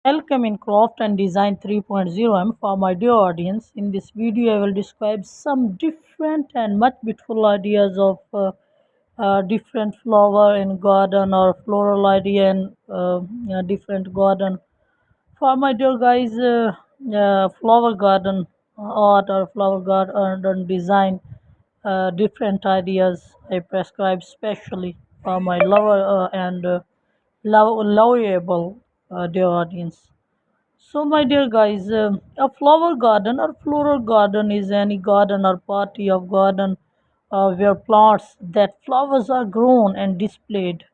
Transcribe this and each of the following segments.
Welcome in Craft and Design 3.0. For my dear audience. In this video, I will describe some different and much beautiful ideas of different flower in garden or floral idea in different garden. For my dear guys, flower garden art or flower garden design, different ideas I prescribe specially for my lover and lovable dear audience. So, my dear guys, a flower garden or floral garden is any garden or party of garden where plants that flowers are grown and displayed.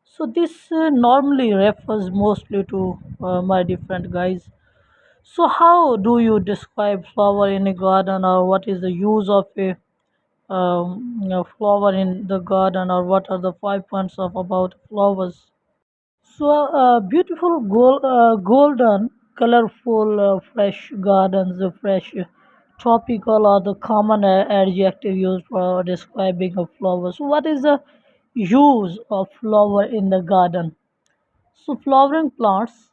So, this normally refers mostly to my different guys. So, how do you describe flower in a garden, or what is the use of a flower in the garden, or what are the 5 points of about flowers? So, beautiful golden, colorful, fresh gardens, fresh tropical are the common adjective used for describing a flower. So, what is the use of flower in the garden? So, flowering plants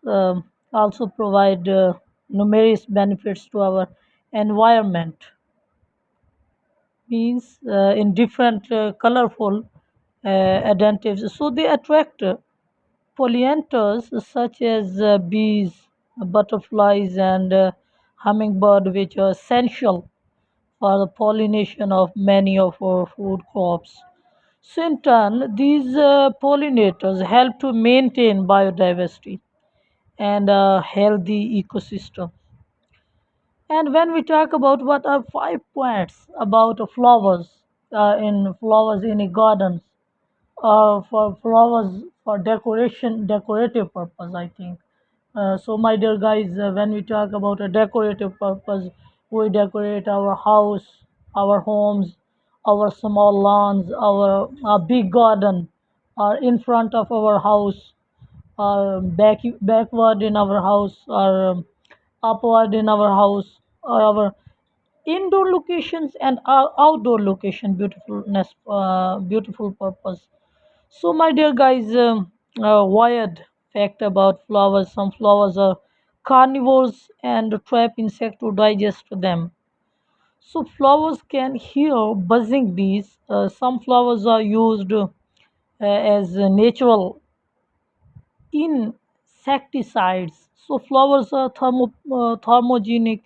also provide numerous benefits to our environment, means in different colorful additives. So, they attract pollinators such as bees, butterflies, and hummingbird, which are essential for the pollination of many of our food crops. So, in turn, these pollinators help to maintain biodiversity and a healthy ecosystem. And when we talk about what are 5 points about flowers in flowers in a garden, for flowers for decorative purpose, I think. So, my dear guys, when we talk about a decorative purpose, we decorate our house, our homes, our small lawns, our big garden, or in front of our house, or backward in our house, or upward in our house, or our indoor locations and our outdoor location. Beautiful purpose. So, my dear guys, wired fact about flowers: some flowers are carnivores and trap insect to digest them. So, flowers can hear buzzing bees. Some flowers are used as natural insecticides. So, flowers are thermogenic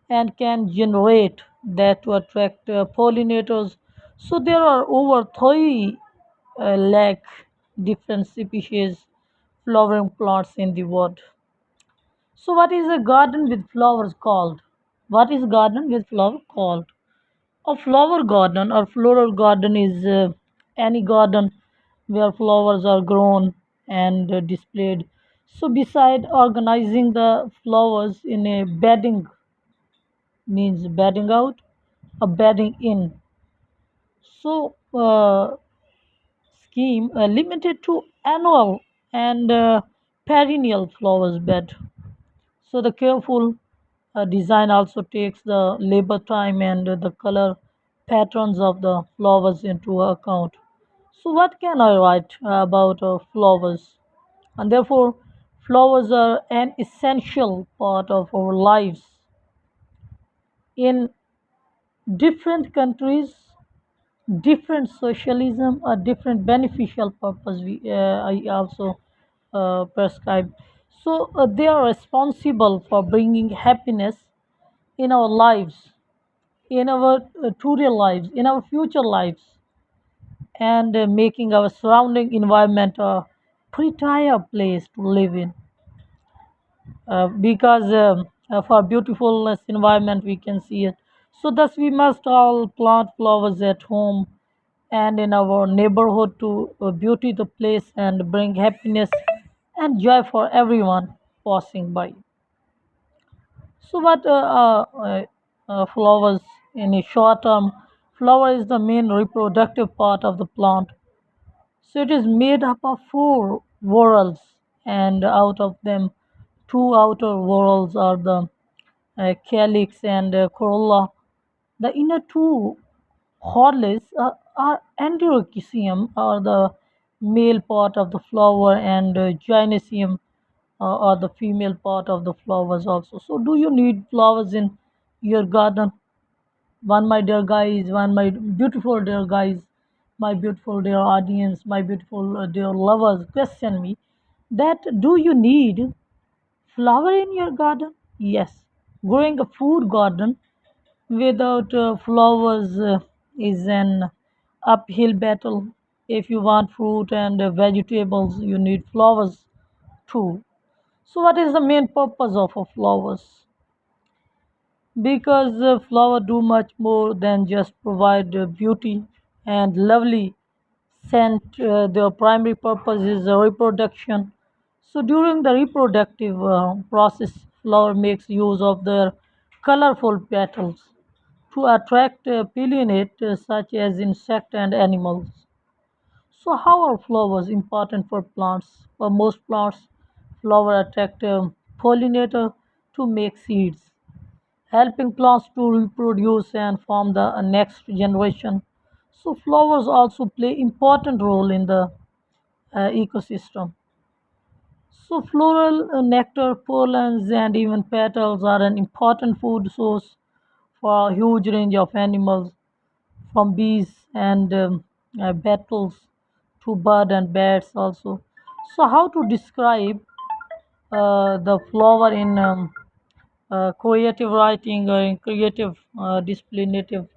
and can generate that to attract pollinators. So, there are over 30 lakh different species flowering plants in the world. So, what is a garden with flowers called? What is garden with flower called? A flower garden or floral garden is any garden where flowers are grown and displayed. So, beside organizing the flowers in a bedding, means bedding out, a bedding in. So, scheme limited to annual and perennial flowers bed. So the careful design also takes the labor time and the color patterns of the flowers into account. So what can I write about flowers? And therefore, flowers are an essential part of our lives in different countries, different socialism or different beneficial purpose I also prescribe. So they are responsible for bringing happiness in our lives, in our today lives, in our future lives, and making our surrounding environment a prettier place to live in. Because for beautifulness environment we can see it. So thus we must all plant flowers at home and in our neighborhood to beauty the place and bring happiness and joy for everyone passing by. So what flowers in a short term, flower is the main reproductive part of the plant. So it is made up of four whorls, and out of them, two outer whorls are the calyx and corolla. The inner two whorls are endochisium, or the male part of the flower, and gynoecium, or the female part of the flowers also. So, do you need flowers in your garden? One, my dear guys, one, my beautiful dear guys, my beautiful dear audience, my beautiful dear lovers, question me that do you need flower in your garden? Yes. Growing a food garden without flowers is an uphill battle. If you want fruit and vegetables, you need flowers too. So, what is the main purpose of a flowers? Because flower do much more than just provide beauty and lovely scent. Their primary purpose is reproduction. So during the reproductive process, flower makes use of their colorful petals to attract pollinators such as insect and animals. So how are flowers important for plants? For most plants, flower attract pollinator to make seeds, helping plants to reproduce and form the next generation. So flowers also play important role in the ecosystem. So floral nectar, pollens, and even petals are an important food source for a huge range of animals, from bees and beetles to bird and bats also. So how to describe the flower in creative writing or in creative displanative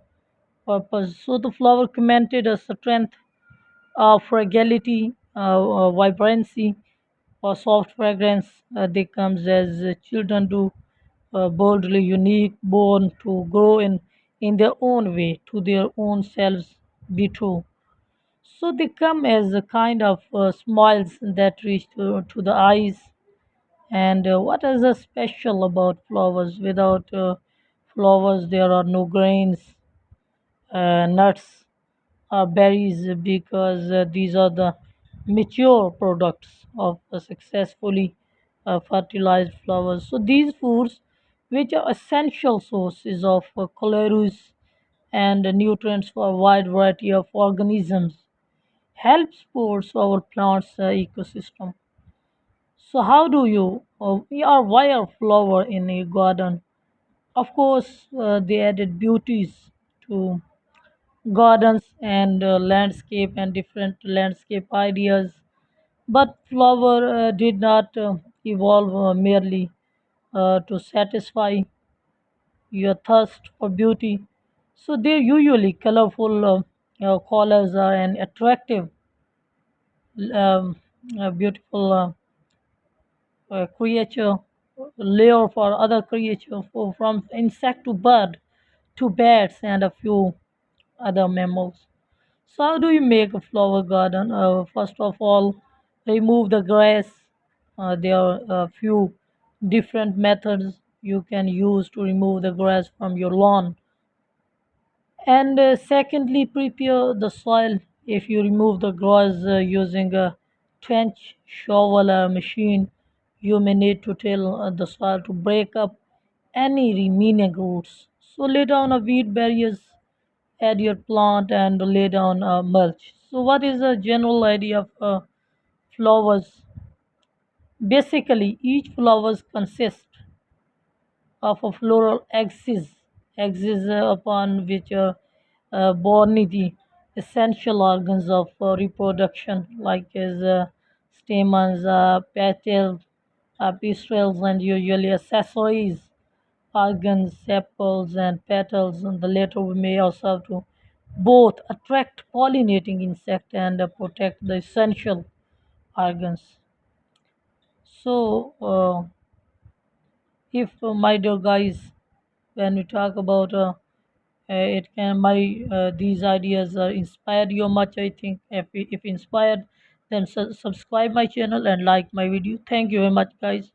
purpose. So the flower commented a strength, fragility, vibrancy, or soft fragrance. They comes as children do, boldly unique, born to grow in their own way, to their own selves, be true. So they come as a kind of smiles that reach to the eyes. And what is special about flowers? Without flowers, there are no grains, nuts, or berries because these are the mature products of successfully fertilized flowers. So these foods, which are essential sources of calories and nutrients for a wide variety of organisms, help supports our plants ecosystem. So how do you or why are flower in a garden? Of course, they added beauties to gardens and landscape and different landscape ideas. But flower did not evolve merely to satisfy your thirst for beauty. So they're usually colorful colors are an attractive, um, beautiful creature, layer for other creature, from insect to bird to bats and a few other mammals. So how do you make a flower garden? First of all, remove the grass. There are a few different methods you can use to remove the grass from your lawn. And secondly, prepare the soil. If you remove the grass using a trench, shovel, or machine, you may need to tell the soil to break up any remaining roots. So lay down a weed barriers, add your plant, and lay down mulch. So what is the general idea of flowers? Basically, each flowers consist of a floral axis upon which are borne the essential organs of reproduction, like as stamens, petals, pistils, and usually accessories, organs, sepals, and petals. And the latter may also have to both attract pollinating insect and protect the essential organs. So, if my dear guys, when we talk about it can my these ideas inspired you much, I think. If inspired, then subscribe my channel and like my video. Thank you very much, guys.